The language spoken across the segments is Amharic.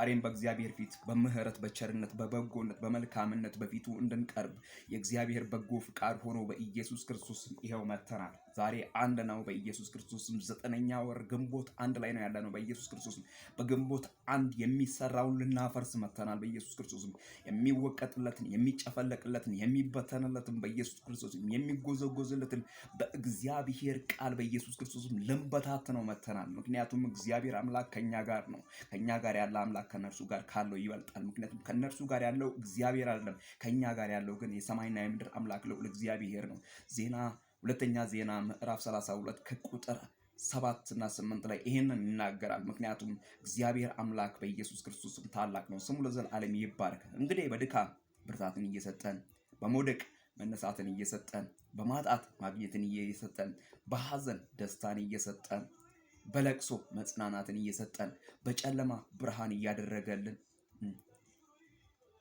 ዛሬም በእግዚአብሔር ፊት በምህረት በቸርነት በበጎነት በመልካምነት በፊቱ እንድንቀርብ የእግዚአብሔር በጎ ፍቃድ ሆኖ በኢየሱስ ክርስቶስ ይሄው መተናል። ዛሬ አንድ ነው። በኢየሱስ ክርስቶስም 9ኛ ወር ግንቦት 1 ላይ ነው ያለነው። በኢየሱስ ክርስቶስም በግንቦት 1 የሚሰራውን ልናፈርስ መተናል። በኢየሱስ ክርስቶስም የሚወቀጥለትን የሚጨፈለቅለትን የሚበተንለትን በኢየሱስ ክርስቶስም የሚጎዘጎዝለትን በእግዚአብሔር ቃል በኢየሱስ ክርስቶስም ልንበታት ነው መተናል። ምክንያቱም እግዚአብሔር አምላክ ከኛ ጋር ነው። ከኛ ጋር ያለ አምላክ ከነርሱ ጋር ካለው ይበልጣል። ምክንያቱም ከነርሱ ጋር ያለው እግዚአብሔር አይደለም፣ ከኛ ጋር ያለው ግን የሰማይና የምድር አምላክ ልዑል እግዚአብሔር ነው። ሁለተኛ ዜና ምዕራፍ 32 ከቁጥር 7 እና 8 ላይ ይሄንን ይናገራል። ምክንያቱም እግዚአብሔር አምላክ በኢየሱስ ክርስቶስም ታላቅ ነው፣ ስሙ ለዘላለም ይባረክ። እንግዲህ በድካም ብርታትን እየሰጠን፣ በመውደቅ መነሳትን እየሰጠን፣ በማጣት ማግኘትን እየሰጠን፣ በሐዘን ደስታን እየሰጠን፣ በለቅሶ መጽናናትን እየሰጠን፣ በጨለማ ብርሃን እያደረገልን፣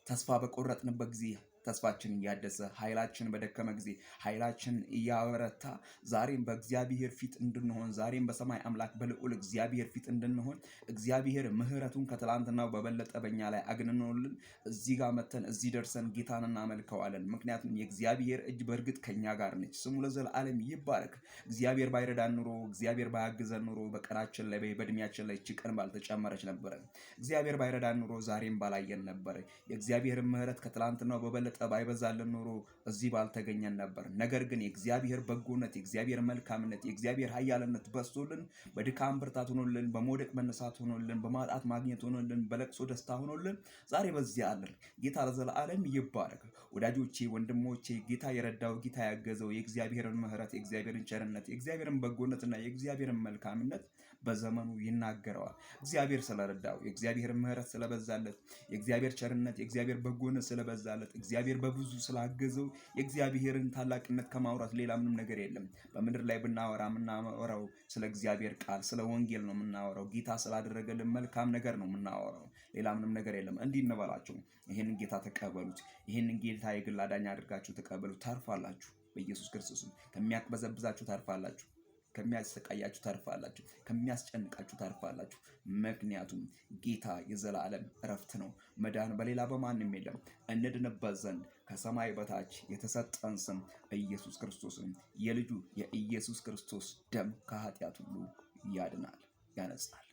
ተስፋ በቆረጥንበት ጊዜ ተስፋችን እያደሰ፣ ኃይላችን በደከመ ጊዜ ኃይላችን እያበረታ፣ ዛሬም በእግዚአብሔር ፊት እንድንሆን፣ ዛሬም በሰማይ አምላክ በልዑል እግዚአብሔር ፊት እንድንሆን እግዚአብሔር ምሕረቱን ከትላንትናው በበለጠ በእኛ ላይ አግንኖልን እዚህ ጋር መተን እዚህ ደርሰን ጌታን እናመልከዋለን። ምክንያቱም የእግዚአብሔር እጅ በእርግጥ ከኛ ጋር ነች። ስሙ ለዘላለም ይባረክ። እግዚአብሔር ባይረዳን ኑሮ፣ እግዚአብሔር ባያግዘን ኑሮ በቀናችን ላይ በእድሜያችን ላይ እቺ ቀን ባልተጨመረች ነበረ። እግዚአብሔር ባይረዳን ኑሮ ዛሬም ባላየን ነበረ። የእግዚአብሔር ምሕረት ከትላንትናው በበለጠ ባይበዛልን ኑሮ እዚህ ባልተገኘን ነበር። ነገር ግን የእግዚአብሔር በጎነት፣ የእግዚአብሔር መልካምነት፣ የእግዚአብሔር ኃያልነት በዝቶልን፣ በድካም ብርታት ሆኖልን፣ በመውደቅ መነሳት ሆኖልን፣ በማጣት ማግኘት ሆኖልን፣ በለቅሶ ደስታ ሆኖልን ዛሬ በዚህ አለን። ጌታ ለዘላለም ይባረክ። ወዳጆቼ፣ ወንድሞቼ፣ ጌታ የረዳው ጌታ ያገዘው የእግዚአብሔርን ምሕረት፣ የእግዚአብሔርን ቸርነት፣ የእግዚአብሔርን በጎነትና የእግዚአብሔርን መልካምነት በዘመኑ ይናገረዋል። እግዚአብሔር ስለረዳው፣ የእግዚአብሔር ምሕረት ስለበዛለት፣ የእግዚአብሔር ቸርነት፣ የእግዚአብሔር በጎነት ስለበዛለት፣ እግዚአብሔር በብዙ ስላገዘው የእግዚአብሔርን ታላቅነት ከማውራት ሌላ ምንም ነገር የለም። በምድር ላይ ብናወራ የምናወራው ስለ እግዚአብሔር ቃል ስለ ወንጌል ነው የምናወራው። ጌታ ስላደረገልን መልካም ነገር ነው የምናወራው። ሌላ ምንም ነገር የለም። እንዲህ እንበላችሁ፣ ይህንን ጌታ ተቀበሉት። ይህንን ጌታ የግል አዳኝ አድርጋችሁ ተቀበሉት፣ ታርፋላችሁ። በኢየሱስ ክርስቶስም ከሚያቅበዘብዛችሁ ታርፋላችሁ፣ ከሚያሰቃያችሁ ታርፋላችሁ፣ ከሚያስጨንቃችሁ ታርፋላችሁ። ምክንያቱም ጌታ የዘላለም እረፍት ነው። መዳን በሌላ በማንም የለም። እንድንበት ዘንድ ከሰማይ በታች የተሰጠን ስም ኢየሱስ ክርስቶስ ነው። የልጁ የኢየሱስ ክርስቶስ ደም ከኃጢአት ሁሉ ያድናል፣ ያነጻል።